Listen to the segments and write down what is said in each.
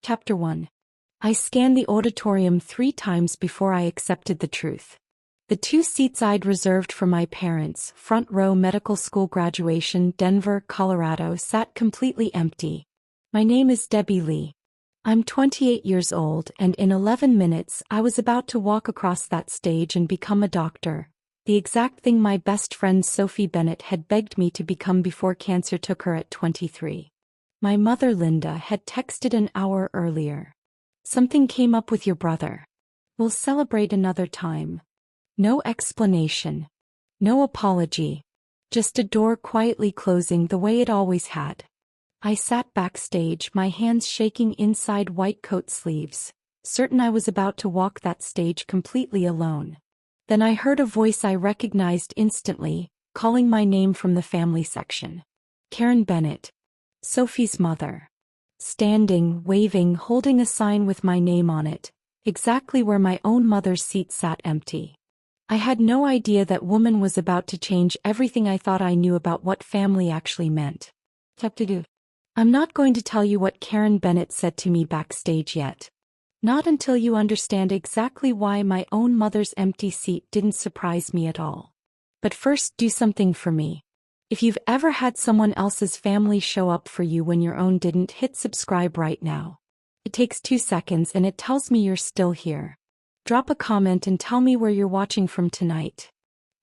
Chapter 1. I scanned the auditorium 3 times before I accepted the truth. The 2 seats I'd reserved for my parents' front row medical school graduation, Denver, Colorado, sat completely empty. My name is Debbie Lee. I'm 28 years old, and in 11 minutes I was about to walk across that stage and become a doctor, the exact thing my best friend Sophie Bennett had begged me to become before cancer took her at 23. My mother Linda had texted an hour earlier. Something came up with your brother. We'll celebrate another time. No explanation. No apology. Just a door quietly closing the way it always had. I sat backstage, my hands shaking inside white coat sleeves, certain I was about to walk that stage completely alone. Then I heard a voice I recognized instantly, calling my name from the family section. Karen Bennett. Sophie's mother. Standing, waving, holding a sign with my name on it, exactly where my own mother's seat sat empty. I had no idea that woman was about to change everything I thought I knew about what family actually meant. I'm not going to tell you what Karen Bennett said to me backstage yet. Not until you understand exactly why my own mother's empty seat didn't surprise me at all. But first, do something for me. If you've ever had someone else's family show up for you when your own didn't, hit subscribe right now. It takes 2 seconds and it tells me you're still here. Drop a comment and tell me where you're watching from tonight.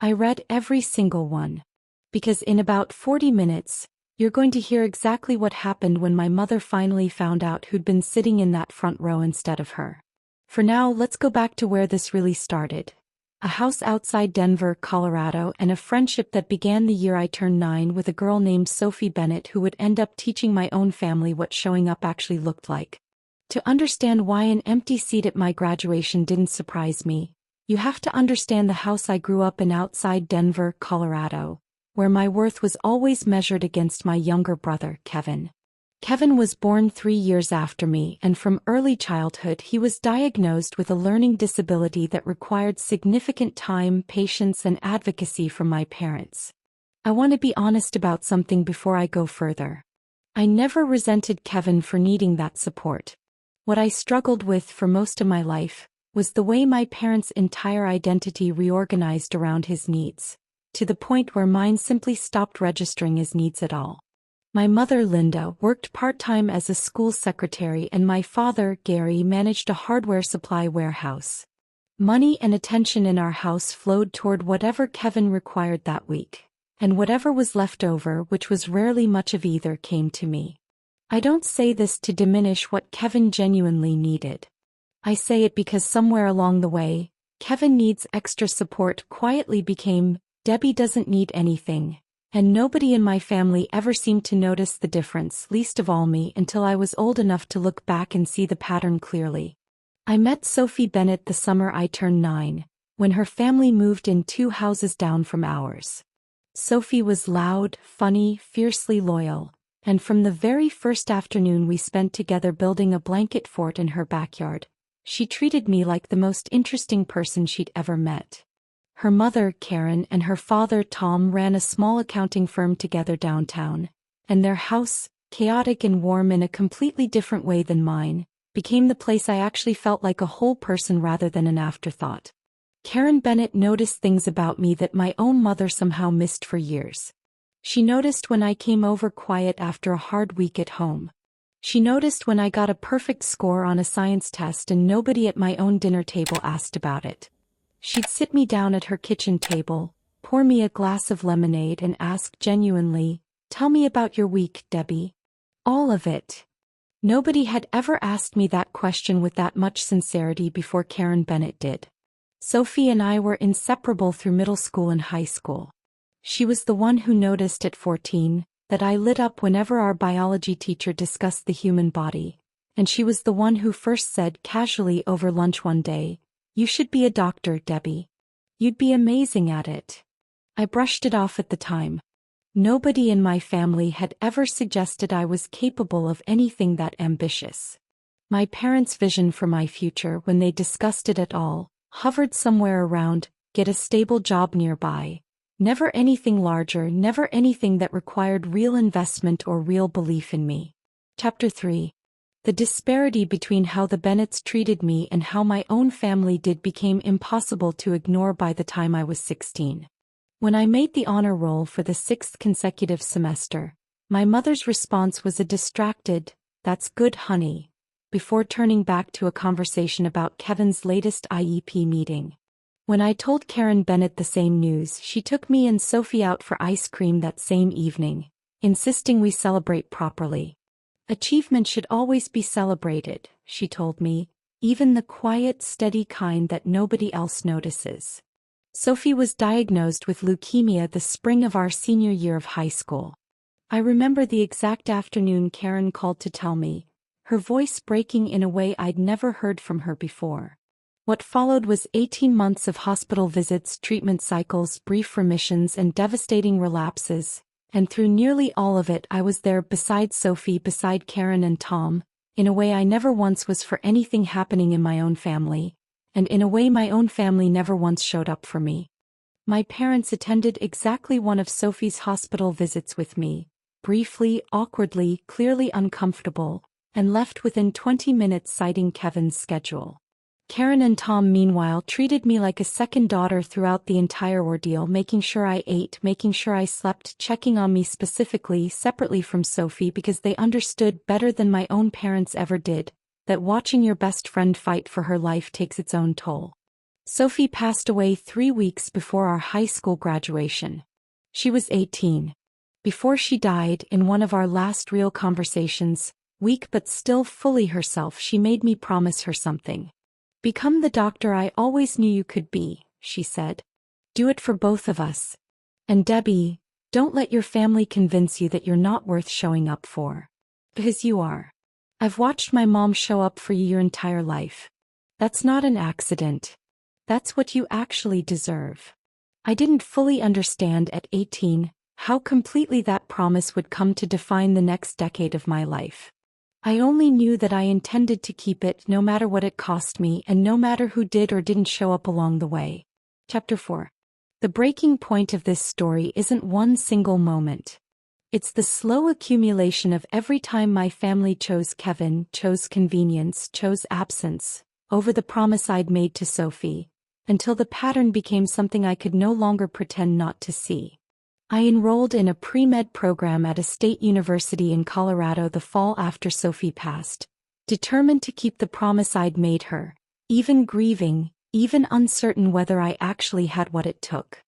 I read every single one. Because in about 40 minutes, you're going to hear exactly what happened when my mother finally found out who'd been sitting in that front row instead of her. For now, let's go back to where this really started. A house outside Denver, Colorado, and a friendship that began the year I turned 9 with a girl named Sophie Bennett who would end up teaching my own family what showing up actually looked like. To understand why an empty seat at my graduation didn't surprise me, you have to understand the house I grew up in outside Denver, Colorado, where my worth was always measured against my younger brother, Kevin. Kevin was born 3 years after me, and from early childhood he was diagnosed with a learning disability that required significant time, patience, and advocacy from my parents. I want to be honest about something before I go further. I never resented Kevin for needing that support. What I struggled with for most of my life was the way my parents' entire identity reorganized around his needs, to the point where mine simply stopped registering as needs at all. My mother, Linda, worked part-time as a school secretary, and my father, Gary, managed a hardware supply warehouse. Money and attention in our house flowed toward whatever Kevin required that week, and whatever was left over, which was rarely much of either, came to me. I don't say this to diminish what Kevin genuinely needed. I say it because somewhere along the way, Kevin needs extra support quietly became, Debbie doesn't need anything. And nobody in my family ever seemed to notice the difference, least of all me, until I was old enough to look back and see the pattern clearly. I met Sophie Bennett the summer I turned 9, when her family moved in 2 houses down from ours. Sophie was loud, funny, fiercely loyal, and from the very first afternoon we spent together building a blanket fort in her backyard, she treated me like the most interesting person she'd ever met. Her mother, Karen, and her father, Tom, ran a small accounting firm together downtown, and their house, chaotic and warm in a completely different way than mine, became the place I actually felt like a whole person rather than an afterthought. Karen Bennett noticed things about me that my own mother somehow missed for years. She noticed when I came over quiet after a hard week at home. She noticed when I got a perfect score on a science test and nobody at my own dinner table asked about it. She'd sit me down at her kitchen table, pour me a glass of lemonade and ask genuinely, "Tell me about your week, Debbie." All of it. Nobody had ever asked me that question with that much sincerity before Karen Bennett did. Sophie and I were inseparable through middle school and high school. She was the one who noticed at 14 that I lit up whenever our biology teacher discussed the human body, and she was the one who first said casually over lunch one day, "You should be a doctor, Debbie. You'd be amazing at it." I brushed it off at the time. Nobody in my family had ever suggested I was capable of anything that ambitious. My parents' vision for my future, when they discussed it at all, hovered somewhere around, get a stable job nearby. Never anything larger, never anything that required real investment or real belief in me. Chapter 3. The disparity between how the Bennetts treated me and how my own family did became impossible to ignore by the time I was 16. When I made the honor roll for the 6th consecutive semester, my mother's response was a distracted, "That's good, honey," before turning back to a conversation about Kevin's latest IEP meeting. When I told Karen Bennett the same news, she took me and Sophie out for ice cream that same evening, insisting we celebrate properly. "Achievement should always be celebrated," she told me, "even the quiet, steady kind that nobody else notices." Sophie was diagnosed with leukemia the spring of our senior year of high school. I remember the exact afternoon Karen called to tell me, her voice breaking in a way I'd never heard from her before. What followed was 18 months of hospital visits, treatment cycles, brief remissions, and devastating relapses. And through nearly all of it I was there beside Sophie, beside Karen and Tom, in a way I never once was for anything happening in my own family, and in a way my own family never once showed up for me. My parents attended exactly one of Sophie's hospital visits with me, briefly, awkwardly, clearly uncomfortable, and left within 20 minutes citing Kevin's schedule. Karen and Tom meanwhile treated me like a second daughter throughout the entire ordeal, making sure I ate, making sure I slept, checking on me specifically, separately from Sophie, because they understood better than my own parents ever did, that watching your best friend fight for her life takes its own toll. Sophie passed away 3 weeks before our high school graduation. She was 18. Before she died, in one of our last real conversations, weak but still fully herself, she made me promise her something. "Become the doctor I always knew you could be," she said. "Do it for both of us. And Debbie, don't let your family convince you that you're not worth showing up for. Because you are. I've watched my mom show up for you your entire life. That's not an accident. That's what you actually deserve." I didn't fully understand at 18 how completely that promise would come to define the next decade of my life. I only knew that I intended to keep it no matter what it cost me and no matter who did or didn't show up along the way. Chapter 4. The breaking point of this story isn't one single moment. It's the slow accumulation of every time my family chose Kevin, chose convenience, chose absence, over the promise I'd made to Sophie, until the pattern became something I could no longer pretend not to see. I enrolled in a pre-med program at a state university in Colorado the fall after Sophie passed, determined to keep the promise I'd made her, even grieving, even uncertain whether I actually had what it took.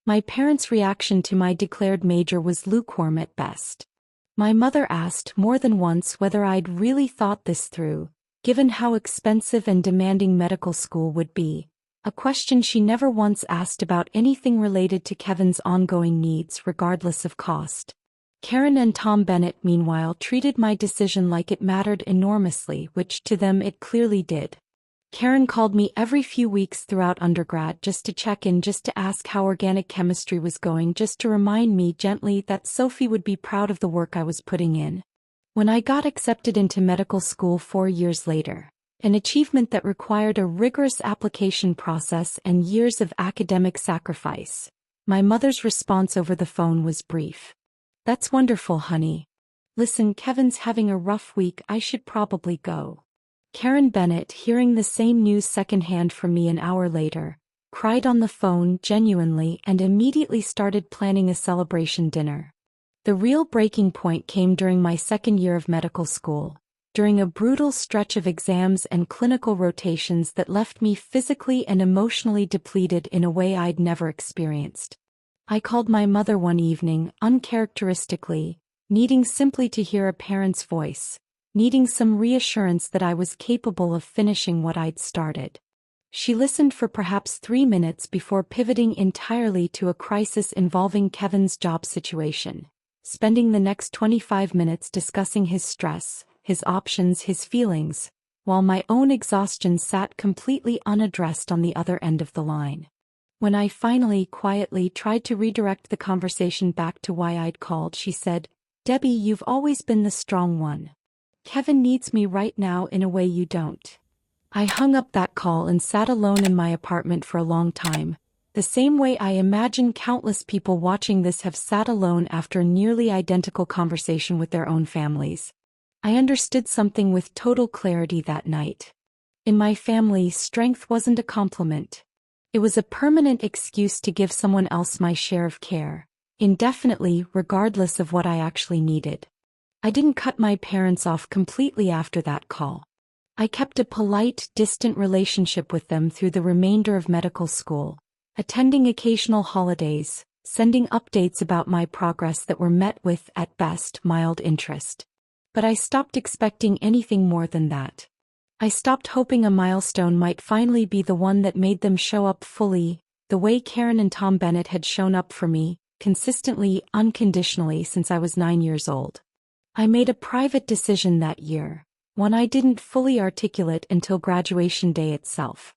My parents' reaction to my declared major was lukewarm at best. My mother asked more than once whether I'd really thought this through, given how expensive and demanding medical school would be, a question she never once asked about anything related to Kevin's ongoing needs regardless of cost. Karen and Tom Bennett meanwhile treated my decision like it mattered enormously, which to them it clearly did. Karen called me every few weeks throughout undergrad just to check in, just to ask how organic chemistry was going, just to remind me gently that Sophie would be proud of the work I was putting in. When I got accepted into medical school 4 years later, an achievement that required a rigorous application process and years of academic sacrifice, my mother's response over the phone was brief. "That's wonderful, honey. Listen, Kevin's having a rough week, I should probably go." Karen Bennett, hearing the same news secondhand from me an hour later, cried on the phone genuinely and immediately started planning a celebration dinner. The real breaking point came during my second year of medical school, during a brutal stretch of exams and clinical rotations that left me physically and emotionally depleted in a way I'd never experienced. I called my mother one evening, uncharacteristically, needing simply to hear a parent's voice, needing some reassurance that I was capable of finishing what I'd started. She listened for perhaps 3 minutes before pivoting entirely to a crisis involving Kevin's job situation, spending the next 25 minutes discussing his stress, his options, his feelings, while my own exhaustion sat completely unaddressed on the other end of the line. When I finally, quietly tried to redirect the conversation back to why I'd called, she said, "Debbie, you've always been the strong one. Kevin needs me right now in a way you don't." I hung up that call and sat alone in my apartment for a long time, the same way I imagine countless people watching this have sat alone after a nearly identical conversation with their own families. I understood something with total clarity that night. In my family, strength wasn't a compliment. It was a permanent excuse to give someone else my share of care, indefinitely, regardless of what I actually needed. I didn't cut my parents off completely after that call. I kept a polite, distant relationship with them through the remainder of medical school, attending occasional holidays, sending updates about my progress that were met with, at best, mild interest. But I stopped expecting anything more than that. I stopped hoping a milestone might finally be the one that made them show up fully, the way Karen and Tom Bennett had shown up for me, consistently, unconditionally since I was 9 years old. I made a private decision that year, one I didn't fully articulate until graduation day itself.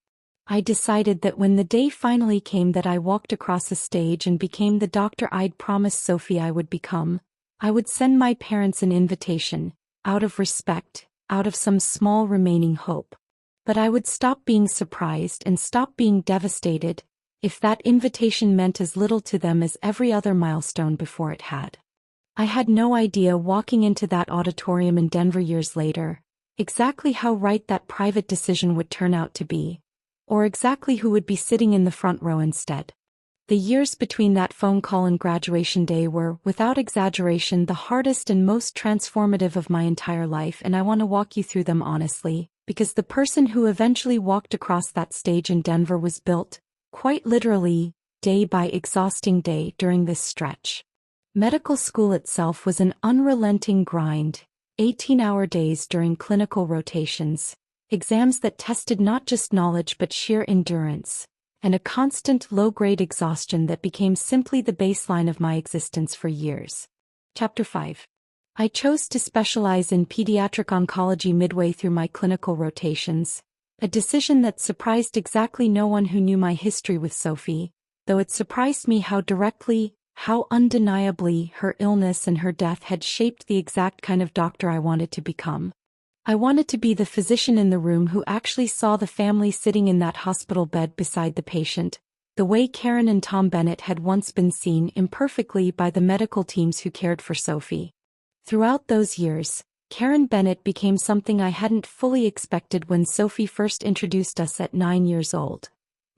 I decided that when the day finally came that I walked across a stage and became the doctor I'd promised Sophie I would become, I would send my parents an invitation, out of respect, out of some small remaining hope. But I would stop being surprised and stop being devastated, if that invitation meant as little to them as every other milestone before it had. I had no idea walking into that auditorium in Denver years later, exactly how right that private decision would turn out to be, or exactly who would be sitting in the front row instead. The years between that phone call and graduation day were, without exaggeration, the hardest and most transformative of my entire life, and I want to walk you through them honestly, because the person who eventually walked across that stage in Denver was built, quite literally, day by exhausting day during this stretch. Medical school itself was an unrelenting grind, 18-hour days during clinical rotations, exams that tested not just knowledge but sheer endurance, and a constant low-grade exhaustion that became simply the baseline of my existence for years. Chapter 5. I chose to specialize in pediatric oncology midway through my clinical rotations, a decision that surprised exactly no one who knew my history with Sophie, though it surprised me how directly, how undeniably, her illness and her death had shaped the exact kind of doctor I wanted to become. I wanted to be the physician in the room who actually saw the family sitting in that hospital bed beside the patient, the way Karen and Tom Bennett had once been seen imperfectly by the medical teams who cared for Sophie. Throughout those years, Karen Bennett became something I hadn't fully expected when Sophie first introduced us at 9 years old.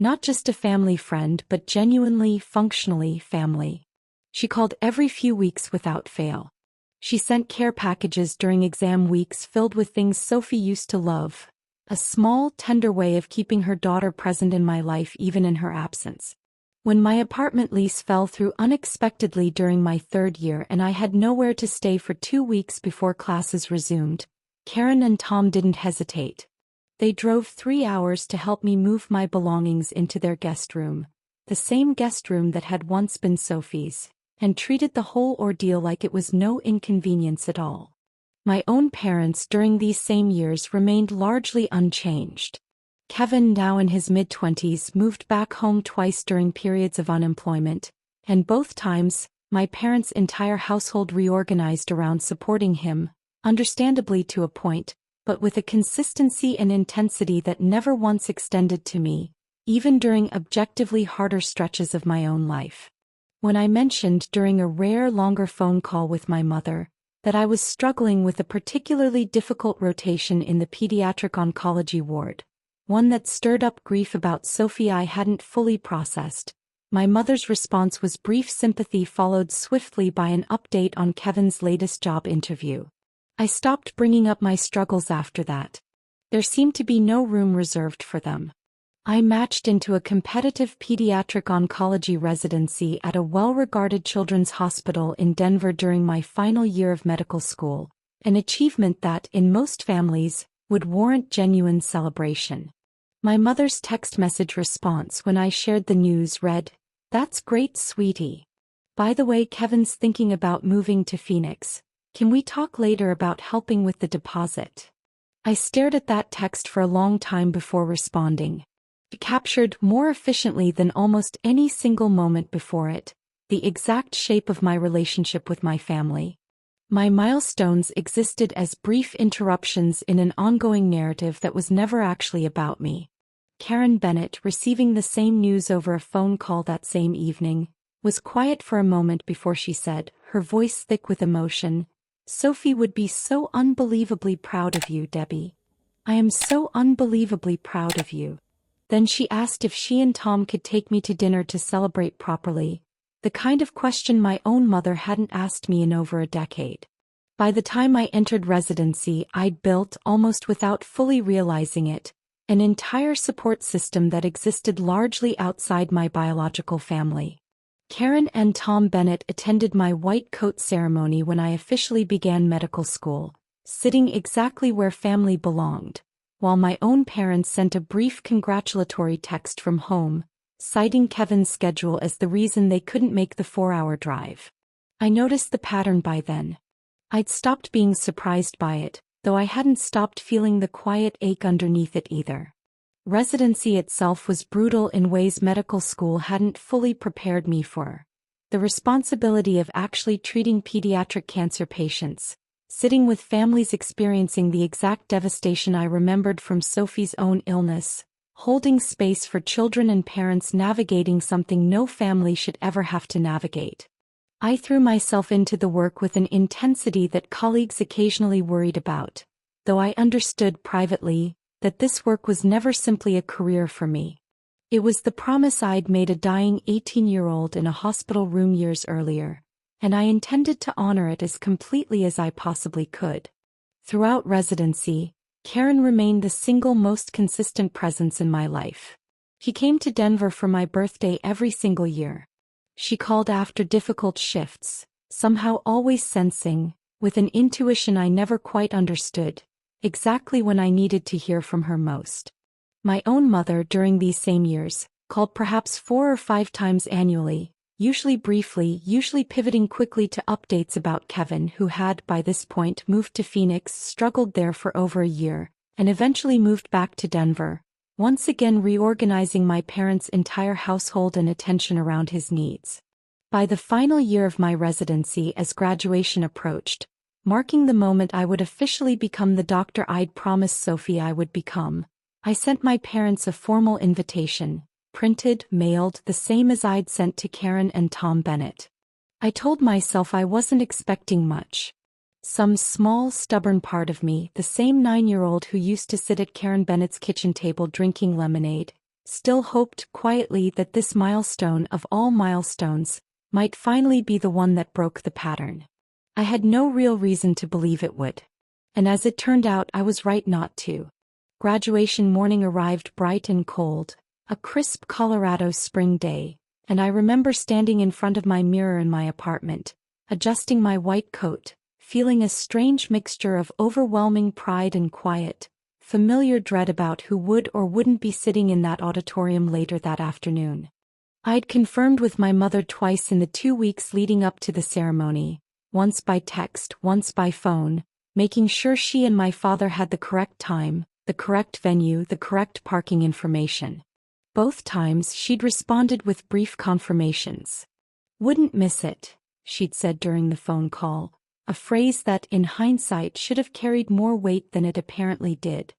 Not just a family friend but genuinely, functionally family. She called every few weeks without fail. She sent care packages during exam weeks filled with things Sophie used to love, a small, tender way of keeping her daughter present in my life even in her absence. When my apartment lease fell through unexpectedly during my 3rd year and I had nowhere to stay for 2 weeks before classes resumed, Karen and Tom didn't hesitate. They drove 3 hours to help me move my belongings into their guest room, the same guest room that had once been Sophie's, and treated the whole ordeal like it was no inconvenience at all. My own parents during these same years remained largely unchanged. Kevin, now in his mid-20s, moved back home twice during periods of unemployment, and both times, my parents' entire household reorganized around supporting him, understandably to a point, but with a consistency and intensity that never once extended to me, even during objectively harder stretches of my own life. When I mentioned during a rare longer phone call with my mother that I was struggling with a particularly difficult rotation in the pediatric oncology ward, one that stirred up grief about Sophie I hadn't fully processed, my mother's response was brief sympathy followed swiftly by an update on Kevin's latest job interview. I stopped bringing up my struggles after that. There seemed to be no room reserved for them. I matched into a competitive pediatric oncology residency at a well-regarded children's hospital in Denver during my final year of medical school, an achievement that, in most families, would warrant genuine celebration. My mother's text message response when I shared the news read, "That's great, sweetie. By the way, Kevin's thinking about moving to Phoenix. Can we talk later about helping with the deposit?" I stared at that text for a long time before responding. It captured, more efficiently than almost any single moment before it, the exact shape of my relationship with my family. My milestones existed as brief interruptions in an ongoing narrative that was never actually about me. Karen Bennett, receiving the same news over a phone call that same evening, was quiet for a moment before she said, her voice thick with emotion, Sophie would be so unbelievably proud of you, Debbie. I am so unbelievably proud of you. Then she asked if she and Tom could take me to dinner to celebrate properly, the kind of question my own mother hadn't asked me in over a decade. By the time I entered residency, I'd built, almost without fully realizing it, an entire support system that existed largely outside my biological family. Karen and Tom Bennett attended my white coat ceremony when I officially began medical school, sitting exactly where family belonged, while my own parents sent a brief congratulatory text from home, citing Kevin's schedule as the reason they couldn't make the 4-hour drive. I noticed the pattern by then. I'd stopped being surprised by it, though I hadn't stopped feeling the quiet ache underneath it either. Residency itself was brutal in ways medical school hadn't fully prepared me for. The responsibility of actually treating pediatric cancer patients, sitting with families experiencing the exact devastation I remembered from Sophie's own illness, holding space for children and parents navigating something no family should ever have to navigate. I threw myself into the work with an intensity that colleagues occasionally worried about, though I understood privately that this work was never simply a career for me. It was the promise I'd made a dying 18-year-old in a hospital room years earlier, and I intended to honor it as completely as I possibly could. Throughout residency, Karen remained the single most consistent presence in my life. She came to Denver for my birthday every single year. She called after difficult shifts, somehow always sensing, with an intuition I never quite understood, exactly when I needed to hear from her most. My own mother during these same years, called perhaps 4 or 5 times annually, usually briefly, usually pivoting quickly to updates about Kevin, who had, by this point, moved to Phoenix, struggled there for over a year, and eventually moved back to Denver, once again reorganizing my parents' entire household and attention around his needs. By the final year of my residency as graduation approached, marking the moment I would officially become the doctor I'd promised Sophie I would become, I sent my parents a formal invitation, printed, mailed, the same as I'd sent to Karen and Tom Bennett. I told myself I wasn't expecting much. Some small, stubborn part of me, the same 9-year-old who used to sit at Karen Bennett's kitchen table drinking lemonade, still hoped quietly that this milestone of all milestones might finally be the one that broke the pattern. I had no real reason to believe it would. And as it turned out, I was right not to. Graduation morning arrived bright and cold, a crisp Colorado spring day, and I remember standing in front of my mirror in my apartment, adjusting my white coat, feeling a strange mixture of overwhelming pride and quiet, familiar dread about who would or wouldn't be sitting in that auditorium later that afternoon. I'd confirmed with my mother twice in the 2 weeks leading up to the ceremony, once by text, once by phone, making sure she and my father had the correct time, the correct venue, the correct parking information. Both times she'd responded with brief confirmations. "Wouldn't miss it," she'd said during the phone call, a phrase that in hindsight should have carried more weight than it apparently did.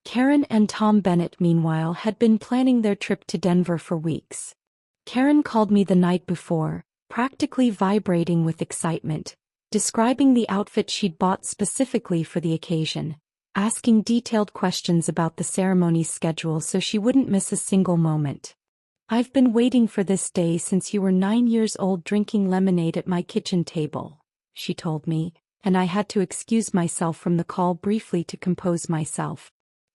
Karen and Tom Bennett, meanwhile, had been planning their trip to Denver for weeks. Karen called me the night before, practically vibrating with excitement, describing the outfit she'd bought specifically for the occasion, asking detailed questions about the ceremony's schedule so she wouldn't miss a single moment. "I've been waiting for this day since you were 9 years old drinking lemonade at my kitchen table," she told me, and I had to excuse myself from the call briefly to compose myself.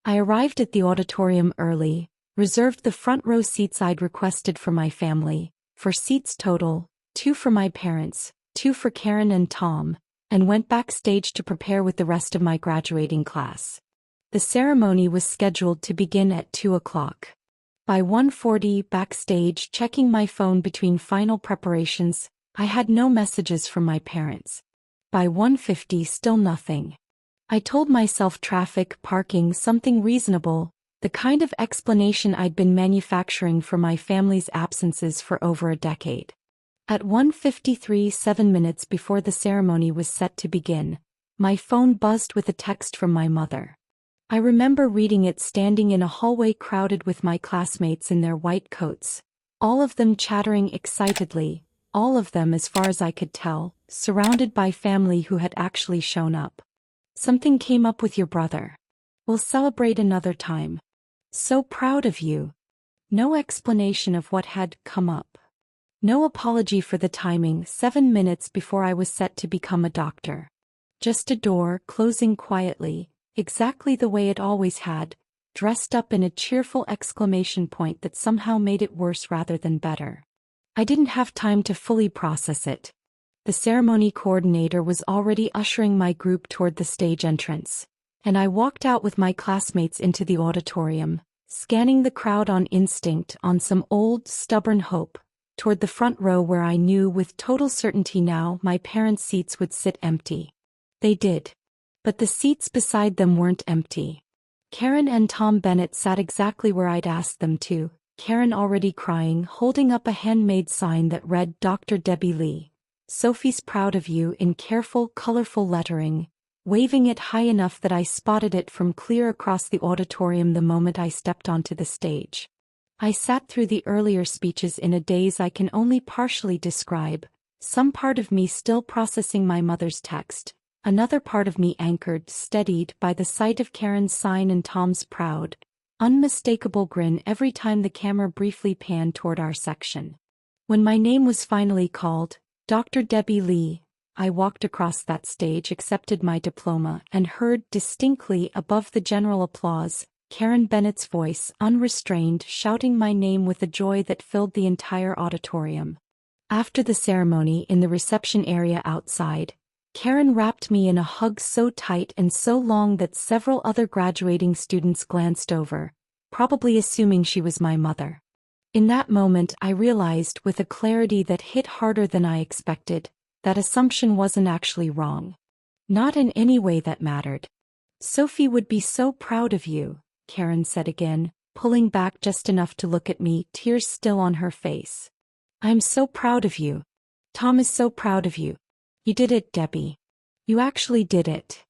I arrived at the auditorium early, reserved the front row seats I'd requested for my family, 4 seats total, 2 for my parents, 2 for Karen and Tom, and went backstage to prepare with the rest of my graduating class. The ceremony was scheduled to begin at 2 o'clock. By 1:40, backstage, checking my phone between final preparations, I had no messages from my parents. By 1:50, still nothing. I told myself traffic, parking, something reasonable, the kind of explanation I'd been manufacturing for my family's absences for over a decade. At 1:53, 7 minutes before the ceremony was set to begin, my phone buzzed with a text from my mother. I remember reading it standing in a hallway crowded with my classmates in their white coats, all of them chattering excitedly, all of them as far as I could tell, surrounded by family who had actually shown up. Something came up with your brother. We'll celebrate another time. So proud of you. No explanation of what had come up. No apology for the timing 7 minutes before I was set to become a doctor. Just a door closing quietly, exactly the way it always had, dressed up in a cheerful exclamation point that somehow made it worse rather than better. I didn't have time to fully process it. The ceremony coordinator was already ushering my group toward the stage entrance, and I walked out with my classmates into the auditorium, scanning the crowd on instinct, on some old, stubborn hope, toward the front row where I knew with total certainty now my parents' seats would sit empty. They did. But the seats beside them weren't empty. Karen and Tom Bennett sat exactly where I'd asked them to, Karen already crying, holding up a handmade sign that read Dr. Debbie Lee, Sophie's proud of you in careful, colorful lettering, waving it high enough that I spotted it from clear across the auditorium the moment I stepped onto the stage. I sat through the earlier speeches in a daze I can only partially describe, some part of me still processing my mother's text, another part of me anchored, steadied by the sight of Karen's sign and Tom's proud, unmistakable grin every time the camera briefly panned toward our section. When my name was finally called, Dr. Debbie Lee, I walked across that stage, accepted my diploma, and heard distinctly above the general applause, Karen Bennett's voice, unrestrained, shouting my name with a joy that filled the entire auditorium. After the ceremony in the reception area outside, Karen wrapped me in a hug so tight and so long that several other graduating students glanced over, probably assuming she was my mother. In that moment I realized with a clarity that hit harder than I expected, that assumption wasn't actually wrong. Not in any way that mattered. Sophie would be so proud of you, Karen said again, pulling back just enough to look at me, tears still on her face. I'm so proud of you. Tom is so proud of you. You did it, Debbie. You actually did it.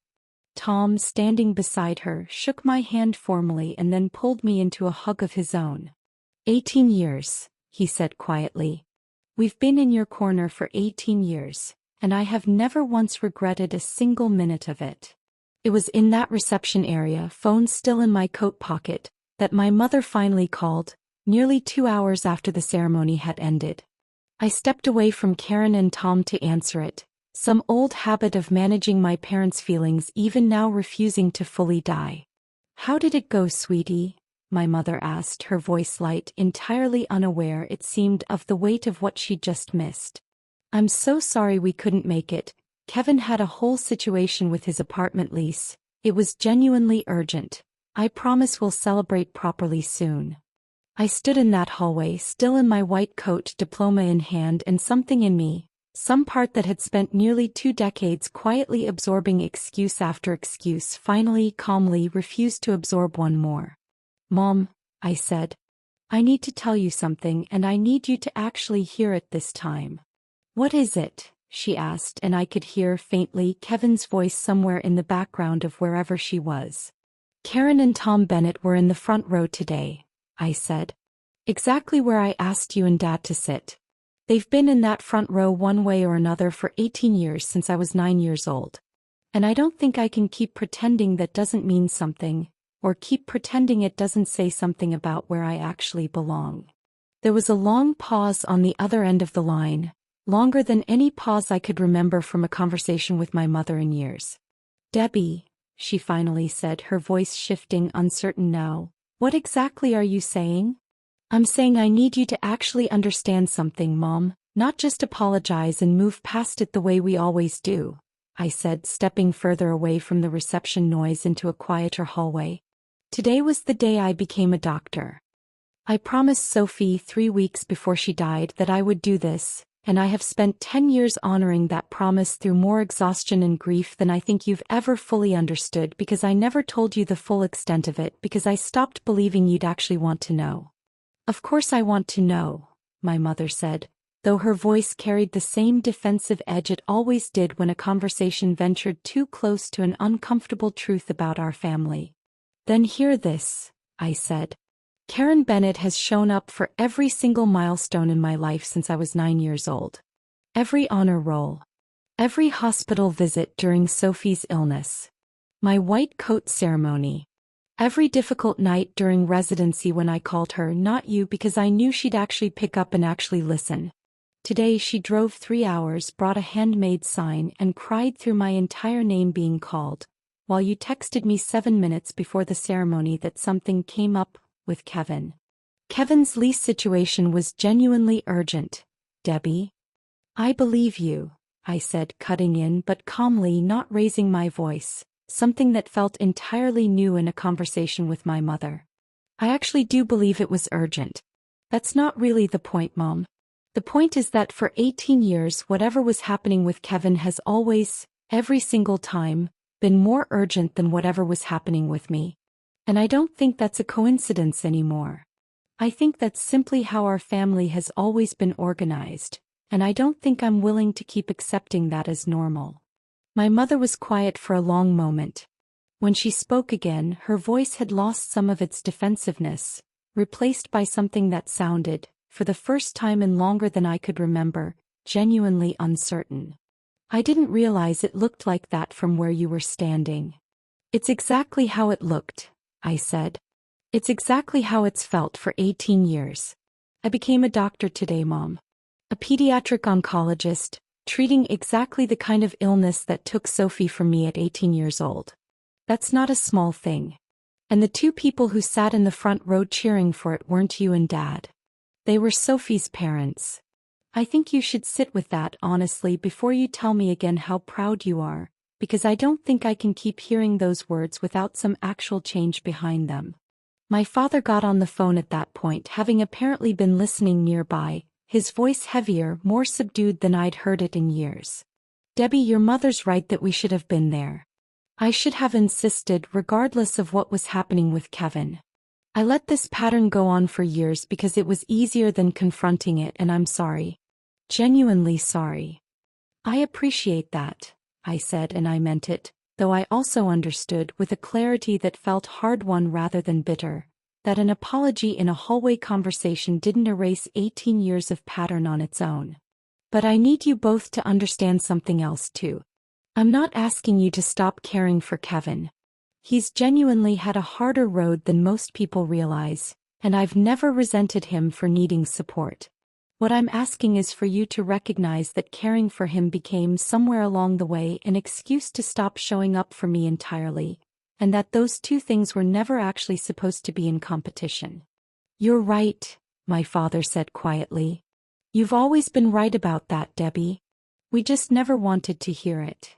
Tom, standing beside her, shook my hand formally and then pulled me into a hug of his own. 18 years, he said quietly. We've been in your corner for 18 years, and I have never once regretted a single minute of it. It was in that reception area, phone still in my coat pocket, that my mother finally called, nearly 2 hours after the ceremony had ended. I stepped away from Karen and Tom to answer it, some old habit of managing my parents' feelings even now refusing to fully die. How did it go, sweetie? My mother asked, her voice light, entirely unaware, it seemed, of the weight of what she'd just missed. I'm so sorry we couldn't make it. Kevin had a whole situation with his apartment lease. It was genuinely urgent. I promise we'll celebrate properly soon. I stood in that hallway, still in my white coat, diploma in hand, and something in me, some part that had spent nearly 2 decades quietly absorbing excuse after excuse, finally, calmly refused to absorb one more. Mom, I said. I need to tell you something, and I need you to actually hear it this time. What is it? She asked, and I could hear faintly Kevin's voice somewhere in the background of wherever she was. Karen and Tom Bennett were in the front row today, I said. Exactly where I asked you and Dad to sit. They've been in that front row one way or another for 18 years since I was 9 years old. And I don't think I can keep pretending that doesn't mean something, or keep pretending it doesn't say something about where I actually belong. There was a long pause on the other end of the line, longer than any pause I could remember from a conversation with my mother in years. Debbie, she finally said, her voice shifting, uncertain now, what exactly are you saying? I'm saying I need you to actually understand something, Mom, not just apologize and move past it the way we always do, I said, stepping further away from the reception noise into a quieter hallway. Today was the day I became a doctor. I promised Sophie 3 weeks before she died that I would do this, and I have spent 10 years honoring that promise through more exhaustion and grief than I think you've ever fully understood, because I never told you the full extent of it, because I stopped believing you'd actually want to know. Of course I want to know, my mother said, though her voice carried the same defensive edge it always did when a conversation ventured too close to an uncomfortable truth about our family. Then hear this, I said. Karen Bennett has shown up for every single milestone in my life since I was 9 years old. Every honor roll. Every hospital visit during Sophie's illness. My white coat ceremony. Every difficult night during residency when I called her not you because I knew she'd actually pick up and actually listen. Today she drove 3 hours, brought a handmade sign, and cried through my entire name being called, while you texted me 7 minutes before the ceremony that something came up with Kevin. Kevin's lease situation was genuinely urgent, Debbie. I believe you, I said, cutting in but calmly, not raising my voice, something that felt entirely new in a conversation with my mother. I actually do believe it was urgent. That's not really the point, Mom. The point is that for 18 years whatever was happening with Kevin has always, every single time, been more urgent than whatever was happening with me. And I don't think that's a coincidence anymore. I think that's simply how our family has always been organized, and I don't think I'm willing to keep accepting that as normal. My mother was quiet for a long moment. When she spoke again, her voice had lost some of its defensiveness, replaced by something that sounded, for the first time in longer than I could remember, genuinely uncertain. I didn't realize it looked like that from where you were standing. It's exactly how it looked, I said. It's exactly how it's felt for 18 years. I became a doctor today, Mom. A pediatric oncologist, treating exactly the kind of illness that took Sophie from me at 18 years old. That's not a small thing. And the two people who sat in the front row cheering for it weren't you and Dad. They were Sophie's parents. I think you should sit with that honestly before you tell me again how proud you are, because I don't think I can keep hearing those words without some actual change behind them. My father got on the phone at that point, having apparently been listening nearby, his voice heavier, more subdued than I'd heard it in years. Debbie, your mother's right that we should have been there. I should have insisted regardless of what was happening with Kevin. I let this pattern go on for years because it was easier than confronting it, and I'm sorry. Genuinely sorry. I appreciate that, I said, and I meant it, though I also understood, with a clarity that felt hard-won rather than bitter, that an apology in a hallway conversation didn't erase 18 years of pattern on its own. But I need you both to understand something else too. I'm not asking you to stop caring for Kevin. He's genuinely had a harder road than most people realize, and I've never resented him for needing support. What I'm asking is for you to recognize that caring for him became somewhere along the way an excuse to stop showing up for me entirely, and that those two things were never actually supposed to be in competition. You're right, my father said quietly. You've always been right about that, Debbie. We just never wanted to hear it.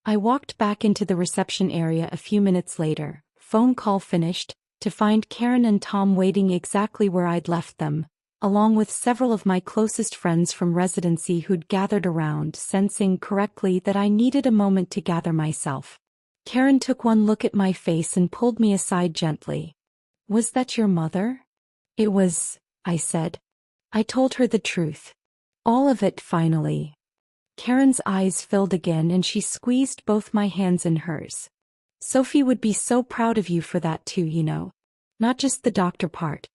I walked back into the reception area a few minutes later, phone call finished, to find Karen and Tom waiting exactly where I'd left them, along with several of my closest friends from residency who'd gathered around, sensing correctly that I needed a moment to gather myself. Karen took one look at my face and pulled me aside gently. Was that your mother? It was, I said. I told her the truth. All of it, finally. Karen's eyes filled again and she squeezed both my hands in hers. Sophie would be so proud of you for that too, you know. Not just the doctor part.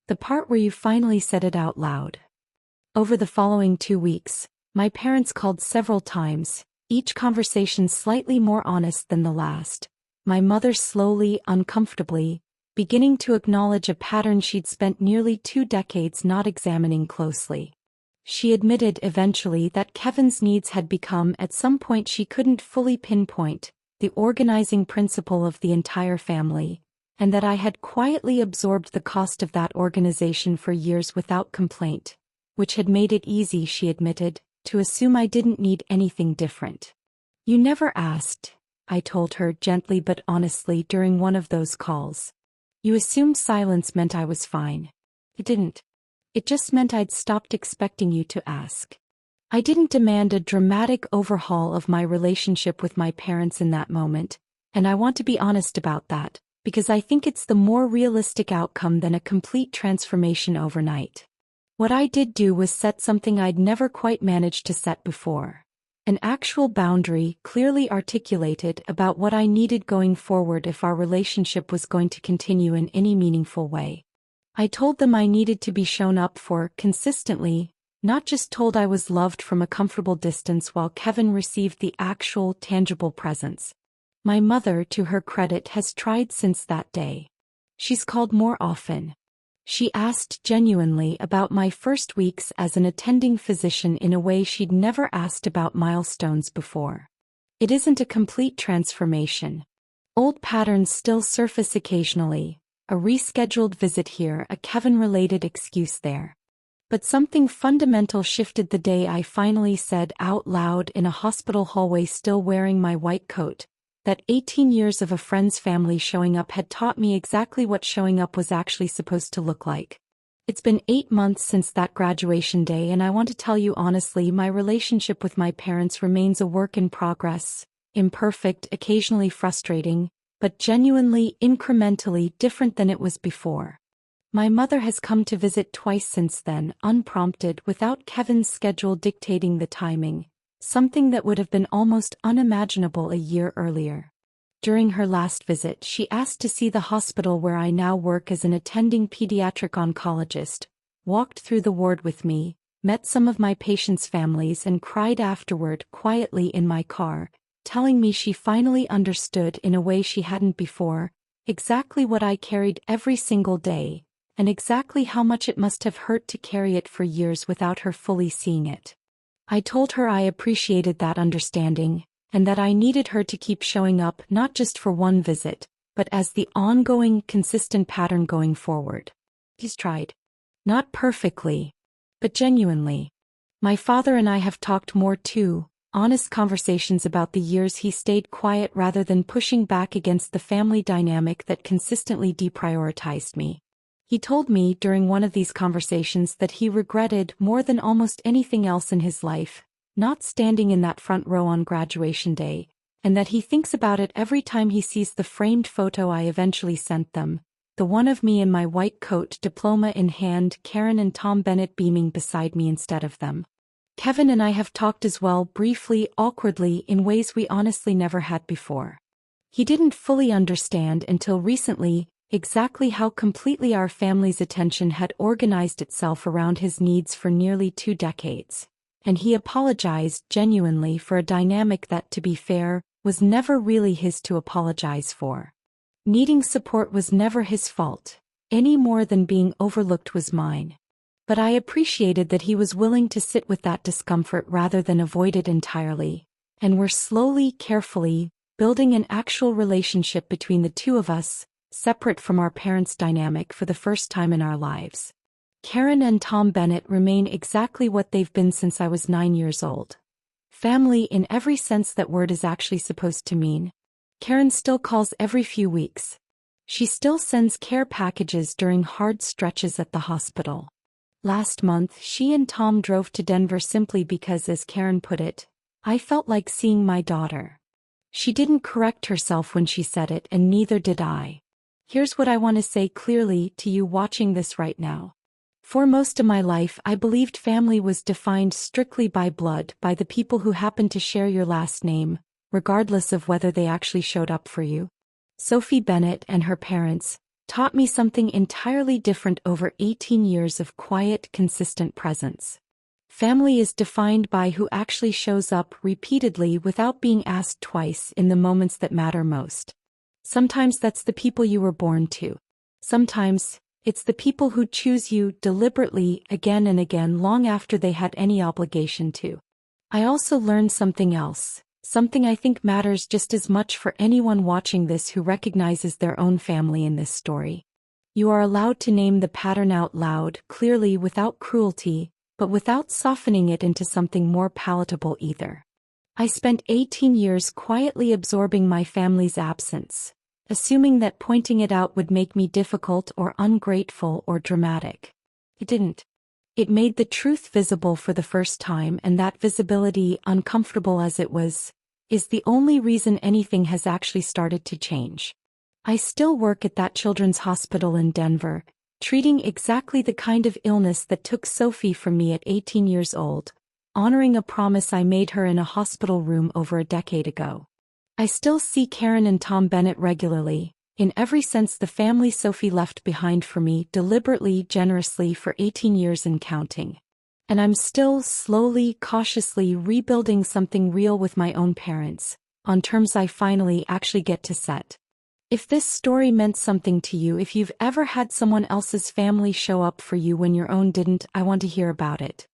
The part where you finally said it out loud. Over the following 2 weeks, my parents called several times, each conversation slightly more honest than the last. My mother slowly, uncomfortably, beginning to acknowledge a pattern she'd spent nearly 2 decades not examining closely. She admitted eventually that Kevin's needs had become, at some point she couldn't fully pinpoint, the organizing principle of the entire family, and that I had quietly absorbed the cost of that organization for years without complaint, which had made it easy, she admitted, to assume I didn't need anything different. You never asked, I told her gently but honestly during one of those calls. You assumed silence meant I was fine. It didn't. It just meant I'd stopped expecting you to ask. I didn't demand a dramatic overhaul of my relationship with my parents in that moment, and I want to be honest about that, because I think it's the more realistic outcome than a complete transformation overnight. What I did do was set something I'd never quite managed to set before. An actual boundary, clearly articulated, about what I needed going forward if our relationship was going to continue in any meaningful way. I told them I needed to be shown up for consistently, Not just told I was loved from a comfortable distance while Kevin received the actual, tangible presents. My mother, to her credit, has tried since that day. She's called more often. She asked genuinely about my first weeks as an attending physician in a way she'd never asked about milestones before. It isn't a complete transformation. Old patterns still surface occasionally, a rescheduled visit here, a Kevin-related excuse there. But something fundamental shifted the day I finally said out loud in a hospital hallway, still wearing my white coat, that 18 years of a friend's family showing up had taught me exactly what showing up was actually supposed to look like. It's been 8 months since that graduation day, and I want to tell you honestly, my relationship with my parents remains a work in progress, imperfect, occasionally frustrating, but genuinely, incrementally different than it was before. My mother has come to visit twice since then, unprompted, without Kevin's schedule dictating the timing, something that would have been almost unimaginable a year earlier. During her last visit, she asked to see the hospital where I now work as an attending pediatric oncologist, walked through the ward with me, met some of my patients' families, and cried afterward quietly in my car, telling me she finally understood in a way she hadn't before, exactly what I carried every single day, and exactly how much it must have hurt to carry it for years without her fully seeing it. I told her I appreciated that understanding, and that I needed her to keep showing up not just for one visit, but as the ongoing, consistent pattern going forward. He's tried. Not perfectly, but genuinely. My father and I have talked more too, honest conversations about the years he stayed quiet rather than pushing back against the family dynamic that consistently deprioritized me. He told me during one of these conversations that he regretted more than almost anything else in his life, not standing in that front row on graduation day, and that he thinks about it every time he sees the framed photo I eventually sent them, the one of me in my white coat, diploma in hand, Karen and Tom Bennett beaming beside me instead of them. Kevin and I have talked as well, briefly, awkwardly, in ways we honestly never had before. He didn't fully understand until recently exactly how completely our family's attention had organized itself around his needs for nearly 2 decades, and he apologized genuinely for a dynamic that, to be fair, was never really his to apologize for. Needing support was never his fault, any more than being overlooked was mine. But I appreciated that he was willing to sit with that discomfort rather than avoid it entirely, and we're slowly, carefully, building an actual relationship between the two of us, separate from our parents' dynamic for the first time in our lives. Karen and Tom Bennett remain exactly what they've been since I was 9 years old. Family in every sense that word is actually supposed to mean. Karen still calls every few weeks. She still sends care packages during hard stretches at the hospital. Last month, she and Tom drove to Denver simply because, as Karen put it, I felt like seeing my daughter. She didn't correct herself when she said it, and neither did I. Here's what I want to say clearly to you watching this right now. For most of my life, I believed family was defined strictly by blood, by the people who happened to share your last name, regardless of whether they actually showed up for you. Sophie Bennett and her parents taught me something entirely different over 18 years of quiet, consistent presence. Family is defined by who actually shows up repeatedly without being asked twice in the moments that matter most. Sometimes that's the people you were born to. Sometimes it's the people who choose you deliberately again and again long after they had any obligation to. I also learned something else, something I think matters just as much for anyone watching this who recognizes their own family in this story. You are allowed to name the pattern out loud, clearly, without cruelty, but without softening it into something more palatable either. I spent 18 years quietly absorbing my family's absence, assuming that pointing it out would make me difficult or ungrateful or dramatic. It didn't. It made the truth visible for the first time, and that visibility, uncomfortable as it was, is the only reason anything has actually started to change. I still work at that children's hospital in Denver, treating exactly the kind of illness that took Sophie from me at 18 years old, honoring a promise I made her in a hospital room over a decade ago. I still see Karen and Tom Bennett regularly, in every sense the family Sophie left behind for me deliberately, generously for 18 years and counting. And I'm still slowly, cautiously rebuilding something real with my own parents, on terms I finally actually get to set. If this story meant something to you, if you've ever had someone else's family show up for you when your own didn't, I want to hear about it.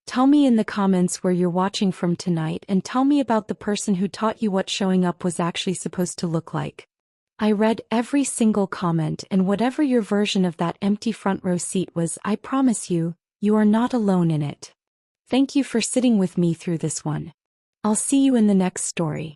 Tell me in the comments where you're watching from tonight, and tell me about the person who taught you what showing up was actually supposed to look like. I read every single comment, and whatever your version of that empty front row seat was, I promise you, you are not alone in it. Thank you for sitting with me through this one. I'll see you in the next story.